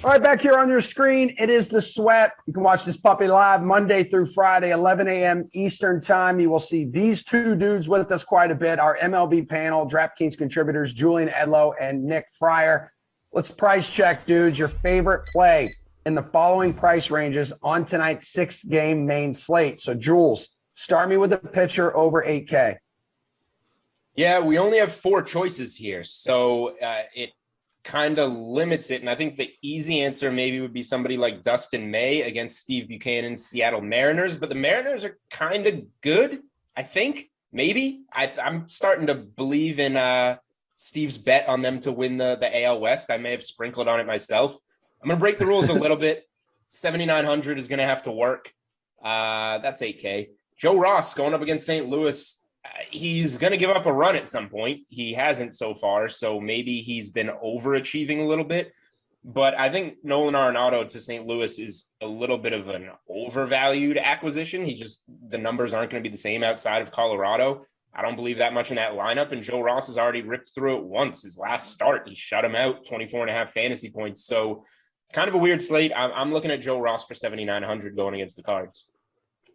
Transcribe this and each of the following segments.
All right, back here on your screen, it is The Sweat. You can watch this puppy live Monday through Friday, 11 a.m. Eastern time. You will see these two dudes with us quite a bit. Our MLB panel, DraftKings contributors, Julian, Edlow, and Nick Friar. Let's price check, dudes. Your favorite play in the following price ranges on tonight's 6-game main slate. So, Jules, start me with a pitcher over 8K. Yeah, we only have 4 choices here, so it kind of limits it. And I think the easy answer maybe would be somebody like Dustin May against Steve Buchanan's Seattle Mariners, but the Mariners are kind of good, I think. Maybe. I'm starting to believe in Steve's bet on them to win the AL West. I may have sprinkled on it myself. I'm going to break the rules a little bit. 7,900 is going to have to work. That's 8K. Joe Ross going up against St. Louis. He's going to give up a run at some point. He hasn't so far, so maybe he's been overachieving a little bit. But I think Nolan Arenado to St. Louis is a little bit of an overvalued acquisition. The numbers aren't going to be the same outside of Colorado. I don't believe that much in that lineup, and Joe Ross has already ripped through it once. His last start, he shut him out, 24.5 fantasy points. So kind of a weird slate. I'm looking at Joe Ross for 7,900 going against the Cards.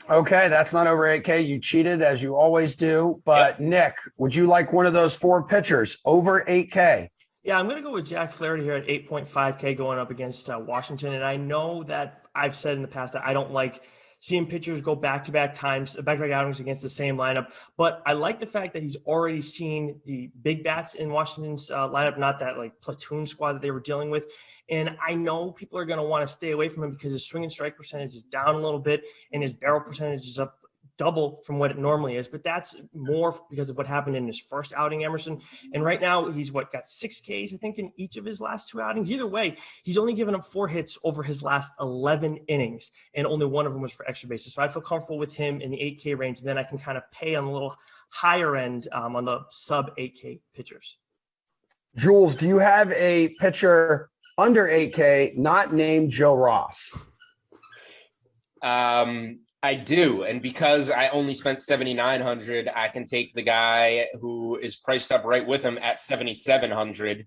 Okay, that's not over 8K. You cheated, as you always do. But, yep. Nick, would you like one of those 4 pitchers over 8K? Yeah, I'm going to go with Jack Flaherty here at 8.5K going up against Washington. And I know that I've said in the past that I don't like seeing pitchers go back-to-back outings against the same lineup. But I like the fact that he's already seen the big bats in Washington's lineup, not that like platoon squad that they were dealing with. And I know people are going to want to stay away from him because his swing and strike percentage is down a little bit and his barrel percentage is up double from what it normally is. But that's more because of what happened in his first outing, Emerson. And right now he's got 6 Ks, I think, in each of his last 2 outings. Either way, he's only given up 4 hits over his last 11 innings, and only one of them was for extra bases. So I feel comfortable with him in the 8K range. And then I can kind of pay on a little higher end on the sub 8K pitchers. Jules, do you have a pitcher under 8K, not named Joe Ross? I do. And because I only spent 7,900, I can take the guy who is priced up right with him at 7,700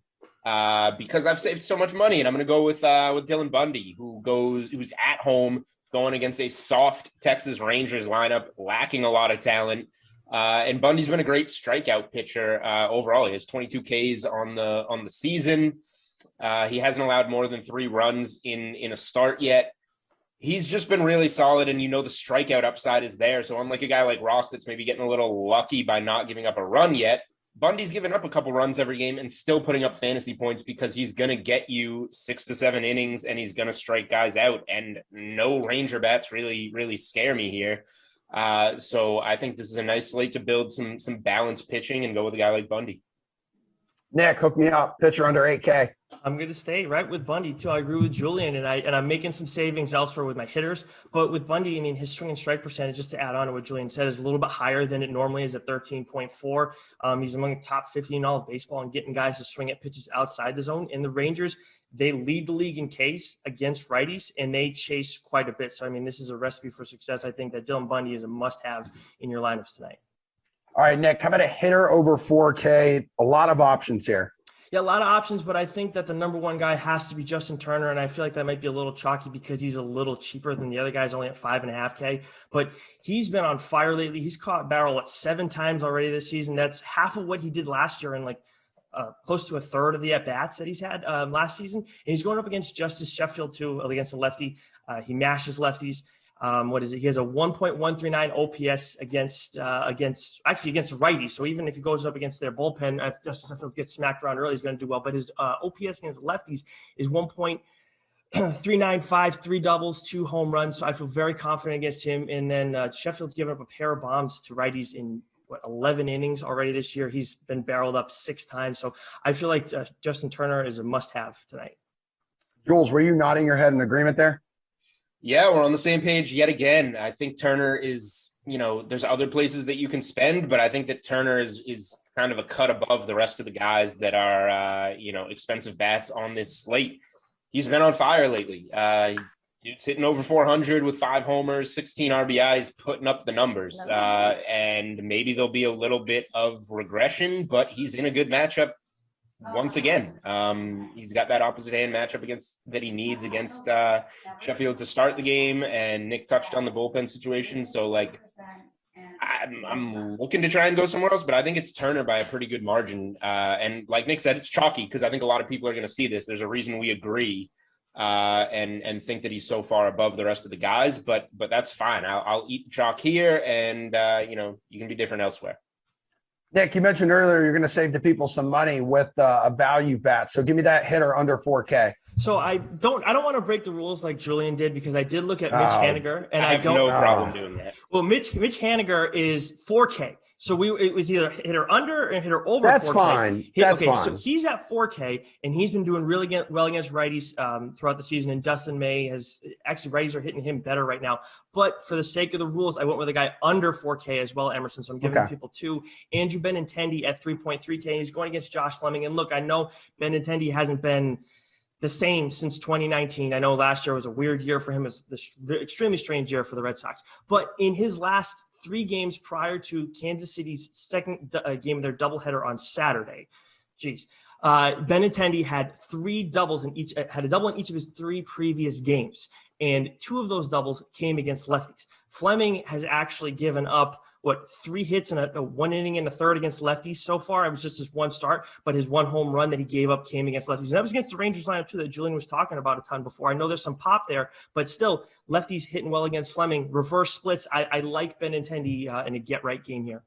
because I've saved so much money. And I'm going to go with Dylan Bundy, who's at home going against a soft Texas Rangers lineup, lacking a lot of talent. And Bundy's been a great strikeout pitcher overall. He has 22 Ks on the season. He hasn't allowed more than 3 runs in a start yet. He's just been really solid, and the strikeout upside is there. So unlike a guy like Ross that's maybe getting a little lucky by not giving up a run yet, Bundy's given up a couple runs every game and still putting up fantasy points because he's going to get you 6 to 7 innings and he's going to strike guys out. And no Ranger bats really, really scare me here. So I think this is a nice slate to build some balanced pitching and go with a guy like Bundy. Nick, hook me up. Pitcher under 8K. I'm going to stay right with Bundy too. I agree with Julian, and I'm making some savings elsewhere with my hitters. But with Bundy, I mean, his swing and strike percentage, just to add on to what Julian said, is a little bit higher than it normally is at 13.4. He's among the top 50 in all of baseball and getting guys to swing at pitches outside the zone. And the Rangers, they lead the league in Ks against righties, and they chase quite a bit. So, I mean, this is a recipe for success. I think that Dylan Bundy is a must-have in your lineups tonight. All right, Nick, how about a hitter over 4K? A lot of options here. Yeah, a lot of options, but I think that the number one guy has to be Justin Turner, and I feel like that might be a little chalky because he's a little cheaper than the other guys, only at 5.5K. But he's been on fire lately. He's caught barrel 7 times already this season. That's half of what he did last year, and close to a third of the at-bats that he's had last season. And he's going up against Justice Sheffield, too, against a lefty. He mashes lefties. What is it? He has a 1.139 OPS against righties. So even if he goes up against their bullpen, if Justice Sheffield gets smacked around early, he's going to do well. But his OPS against lefties is 1.395, 3 doubles, 2 home runs. So I feel very confident against him. And then Sheffield's given up a pair of bombs to righties in 11 innings already this year. He's been barreled up 6 times. So I feel like Justin Turner is a must-have tonight. Jules, were you nodding your head in agreement there? Yeah, we're on the same page yet again. I think Turner is, there's other places that you can spend, but I think that Turner is kind of a cut above the rest of the guys that are, expensive bats on this slate. He's been on fire lately. Dude's hitting over 400 with 5 homers, 16 RBIs, putting up the numbers. And maybe there'll be a little bit of regression, but he's in a good matchup once again. He's got that opposite hand matchup that he needs against Sheffield to start the game, and Nick touched on the bullpen situation. So like, I'm looking to try and go somewhere else, but I think it's Turner by a pretty good margin. And like Nick said, it's chalky because I think a lot of people are going to see this. There's a reason we agree and think that he's so far above the rest of the guys, but that's fine. I'll eat the chalk here, and you can be different elsewhere. Nick, you mentioned earlier you're going to save the people some money with a value bet. So give me that hitter under 4K. So I don't want to break the rules like Julian did, because I did look at Mitch Haniger, and I have no problem doing that. Well, Mitch Haniger is 4K. So it was either hitter under and hitter over. That's 4K. fine. That's fine. So he's at 4K, and he's been doing really well against righties throughout the season. And Dustin May righties are hitting him better right now. But for the sake of the rules, I went with a guy under 4K as well, Emerson. So I'm giving people two. Andrew Benintendi at 3.3K. He's going against Josh Fleming. And look, I know Benintendi hasn't been the same since 2019. I know last year was a weird year for him. It was an extremely strange year for the Red Sox. But in his last 3 games prior to Kansas City's second game of their doubleheader on Saturday, Benintendi had 3 doubles had a double in each of his 3 previous games. And 2 of those doubles came against lefties. Fleming has actually given up 3 hits and a 1 inning and a third against lefties so far. It was just his 1 start, but his 1 home run that he gave up came against lefties. And that was against the Rangers lineup too that Julian was talking about a ton before. I know there's some pop there, but still lefties hitting well against Fleming. Reverse splits. I like Benintendi in a get-right game here.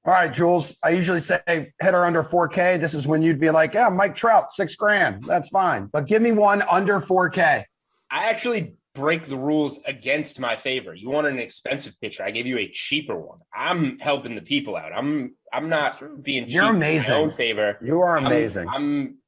All right, Jules. I usually say hitter under 4K. This is when you'd be like, yeah, Mike Trout, $6,000. That's fine. But give me one under 4K. I actually break the rules against my favor. You wanted an expensive pitcher. I gave you a cheaper one. I'm helping the people out. I'm not being cheap. You're amazing. In my own favor. You are amazing. I'm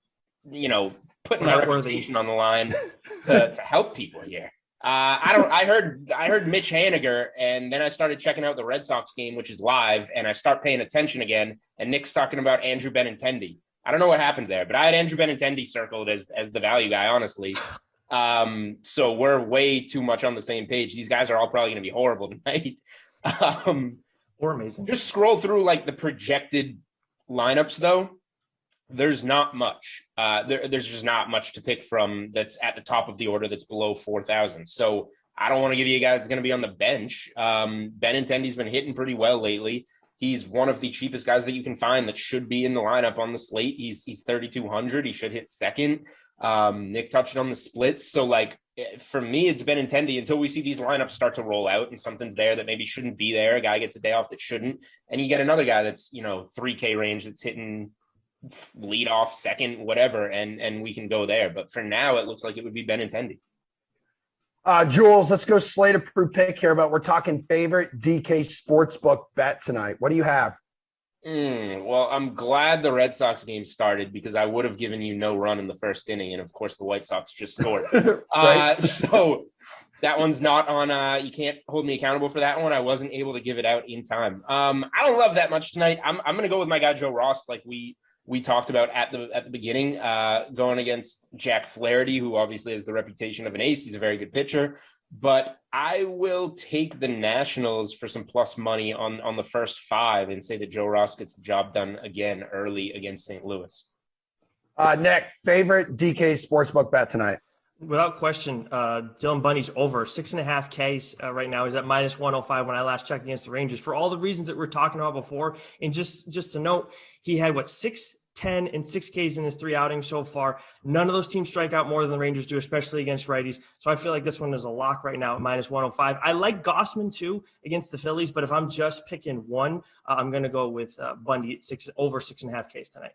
putting my reputation on the line to help people here. I heard Mitch Haniger, and then I started checking out the Red Sox game, which is live, and I start paying attention again, and Nick's talking about Andrew Benintendi. I don't know what happened there, but I had Andrew Benintendi circled as the value guy, honestly. So we're way too much on the same page. These guys are all probably going to be horrible tonight. Or amazing. Just scroll through like the projected lineups though. There's not much. There's just not much to pick from that's at the top of the order that's below 4,000. So I don't want to give you a guy that's going to be on the bench. Benintendi's been hitting pretty well lately. He's one of the cheapest guys that you can find that should be in the lineup on the slate. He's 3,200. He should hit second. Nick touched on the splits. So like for me, it's Benintendi until we see these lineups start to roll out and something's there that maybe shouldn't be there. A guy gets a day off that shouldn't. And you get another guy that's, 3K range that's hitting lead off, second, whatever. And we can go there. But for now, it looks like it would be Benintendi. Jules, let's go slate approved pick here, but we're talking favorite DK Sportsbook bet tonight. What do you have? Well, I'm glad the Red Sox game started because I would have given you no run in the first inning. And of course the White Sox just scored. Right. So that one's not on, you can't hold me accountable for that one. I wasn't able to give it out in time. I don't love that much tonight. I'm going to go with my guy, Joe Ross. Like we talked about at the beginning, going against Jack Flaherty, who obviously has the reputation of an ace. He's a very good pitcher. But I will take the Nationals for some plus money on the first 5 and say that Joe Ross gets the job done again early against St. Louis. Nick, favorite DK Sportsbook bet tonight? Without question, Dylan Bundy's over 6.5 Ks right now. He's at minus 105 when I last checked against the Rangers for all the reasons that we were talking about before. And just to note, he had 6, 10, and 6 Ks in his 3 outings so far. None of those teams strike out more than the Rangers do, especially against righties. So I feel like this one is a lock right now at minus 105. I like Gossman too against the Phillies, but if I'm just picking one, I'm going to go with Bundy at over 6.5 Ks tonight.